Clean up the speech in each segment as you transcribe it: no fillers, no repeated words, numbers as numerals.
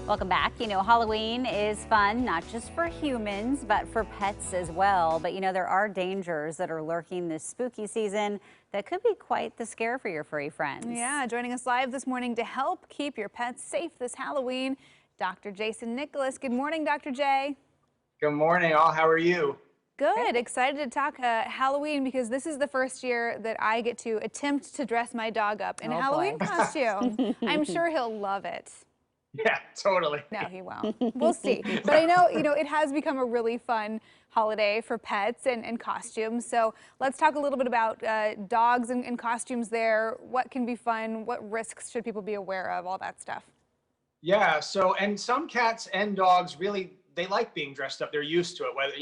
Welcome back. Halloween is fun, not just for humans, but for pets as well. But there are dangers that are lurking this spooky season that could be quite the scare for your furry friends. Yeah, joining us live this morning to help keep your pets safe this Halloween, Dr. Jason Nicholas. Good morning, Dr. J. Good morning, all. How are you? Good. Excited to talk Halloween because this is the first year that I get to attempt to dress my dog up in a Oh Halloween boy. costume. I'm sure he'll love it. Yeah, totally. No, he won't. We'll see. But I know, it has become a really fun holiday for pets and costumes. So let's talk a little bit about dogs and costumes there. What can be fun? What risks should people be aware of? All that stuff. Yeah, and some cats and dogs really, they like being dressed up. They're used to it, whether,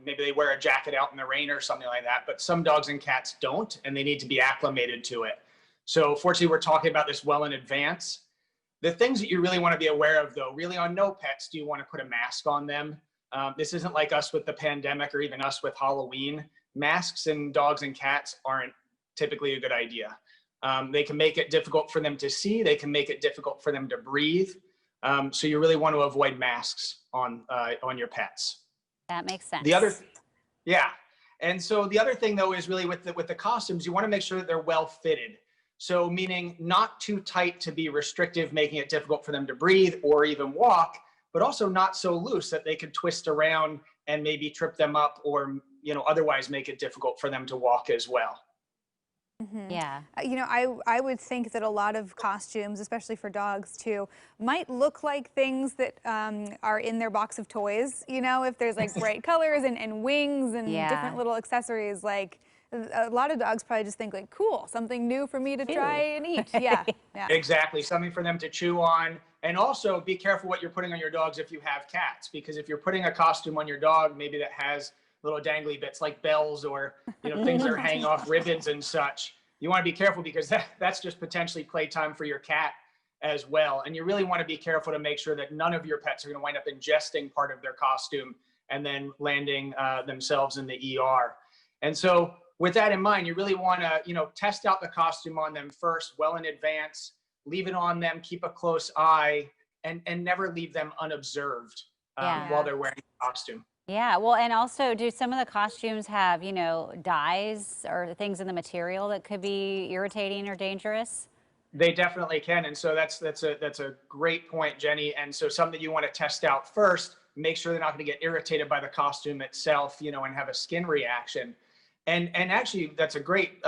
maybe they wear a jacket out in the rain or something like that. But some dogs and cats don't, and they need to be acclimated to it. So fortunately, we're talking about this well in advance. The things that you really want to be aware of, though, really on no pets do you want to put a mask on them. This isn't like us with the pandemic or even us with Halloween. Masks in dogs and cats aren't typically a good idea. They can make it difficult for them to see. They can make it difficult for them to breathe. So you really want to avoid masks on your pets. That makes sense. Yeah. And so the other thing, though, is really with the costumes, you want to make sure that they're well fitted. So meaning not too tight to be restrictive, making it difficult for them to breathe or even walk, but also not so loose that they could twist around and maybe trip them up or, otherwise make it difficult for them to walk as well. Mm-hmm. Yeah. I would think that a lot of costumes, especially for dogs too, might look like things that are in their box of toys. If there's like bright colors and wings and different little accessories, like a lot of dogs probably just think like, cool, something new for me to try and eat. Yeah. Exactly. Something for them to chew on. And also be careful what you're putting on your dogs if you have cats, because if you're putting a costume on your dog, maybe that has little dangly bits like bells or, things that are hanging off ribbons and such, you want to be careful because that's just potentially playtime for your cat as well. And you really want to be careful to make sure that none of your pets are going to wind up ingesting part of their costume and then landing themselves in the ER. And so with that in mind, you really want to, test out the costume on them first, well in advance, leave it on them, keep a close eye, and never leave them unobserved while they're wearing the costume. Yeah, well, and also, do some of the costumes have, dyes or things in the material that could be irritating or dangerous? They definitely can. And so that's a great point, Jenny. And so something you want to test out first, make sure they're not going to get irritated by the costume itself, and have a skin reaction. And actually, that's a great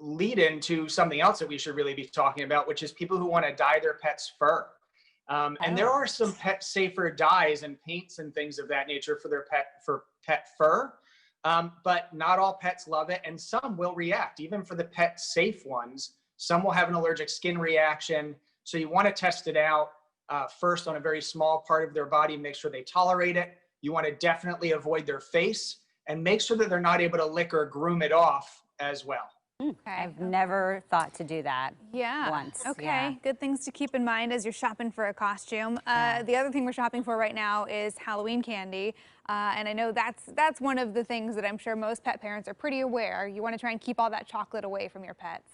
lead into something else that we should really be talking about, which is people who want to dye their pet's fur. And there are some pet safer dyes and paints and things of that nature for pet fur. But not all pets love it, and some will react. Even for the pet safe ones, some will have an allergic skin reaction. So you want to test it out first on a very small part of their body, make sure they tolerate it. You want to definitely avoid their face and make sure that they're not able to lick or groom it off as well. Okay. I've never thought to do that once. Okay. Yeah. Good things to keep in mind as you're shopping for a costume. The other thing we're shopping for right now is Halloween candy. And I know that's one of the things that I'm sure most pet parents are pretty aware. You want to try and keep all that chocolate away from your pets.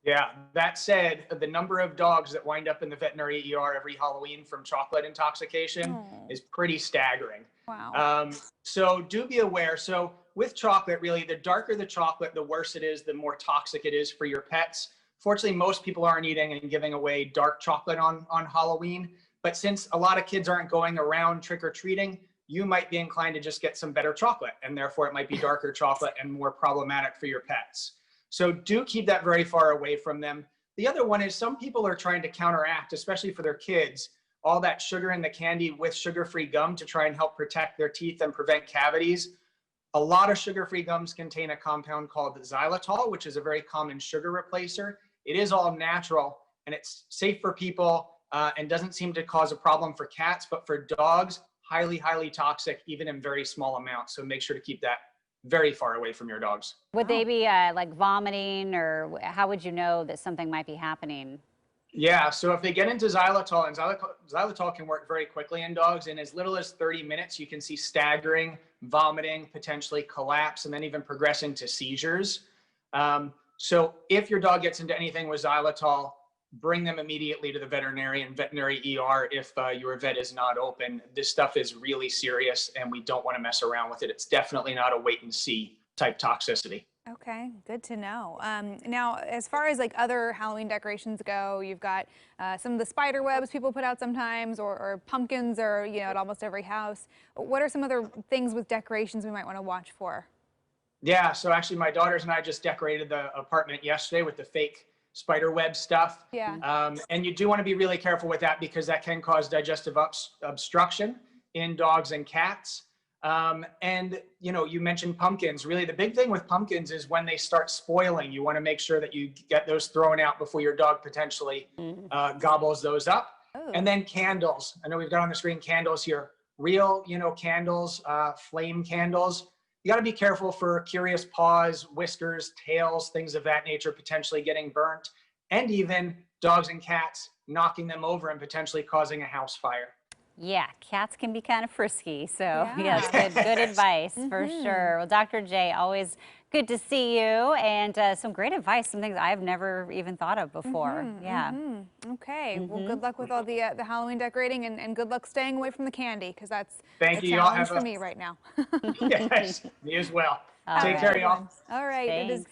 Yeah, that said, the number of dogs that wind up in the veterinary ER every Halloween from chocolate intoxication is pretty staggering. Wow. So do be aware. So with chocolate, really, the darker the chocolate, the worse it is, the more toxic it is for your pets. Fortunately, most people aren't eating and giving away dark chocolate on Halloween. But since a lot of kids aren't going around trick-or-treating, you might be inclined to just get some better chocolate, and therefore it might be darker chocolate and more problematic for your pets. So do keep that very far away from them. The other one is some people are trying to counteract, especially for their kids, all that sugar in the candy with sugar-free gum to try and help protect their teeth and prevent cavities. A lot of sugar-free gums contain a compound called xylitol, which is a very common sugar replacer. It is all natural and it's safe for people and doesn't seem to cause a problem for cats, but for dogs, highly, highly toxic, even in very small amounts. So make sure to keep that very far away from your dogs. Would they be like vomiting, or how would you know that something might be happening? Yeah, so if they get into xylitol, and xylitol can work very quickly in dogs, in as little as 30 minutes, you can see staggering, vomiting, potentially collapse, and then even progressing to seizures. So if your dog gets into anything with xylitol, bring them immediately to the veterinary ER if your vet is not open. This stuff is really serious and we don't want to mess around with it. It's definitely not a wait and see type toxicity. Okay, good to know. Now, as far as like other Halloween decorations go, you've got some of the spider webs people put out sometimes, or pumpkins, or at almost every house. What are some other things with decorations we might want to watch for? Yeah, so actually my daughters and I just decorated the apartment yesterday with the fake spider web stuff. Yeah. And you do want to be really careful with that because that can cause digestive obstruction in dogs and cats. And you mentioned pumpkins. Really, the big thing with pumpkins is when they start spoiling, you want to make sure that you get those thrown out before your dog potentially gobbles those up. Oh. And then candles. I know we've got on the screen candles here. Real, candles, flame candles. You got to be careful for curious paws, whiskers, tails, things of that nature potentially getting burnt, and even dogs and cats knocking them over and potentially causing a house fire. Yeah, cats can be kind of frisky. So Yeah. yes, good advice for sure. Well, Dr. J, always good to see you, and some great advice, some things I've never even thought of before. Yeah. Okay. Well, good luck with all the Halloween decorating, and good luck staying away from the candy, because that's Thank a you. Y'all challenge have for me right now. Yes, me as well. All Take right. care, y'all. All right. It is Thanks.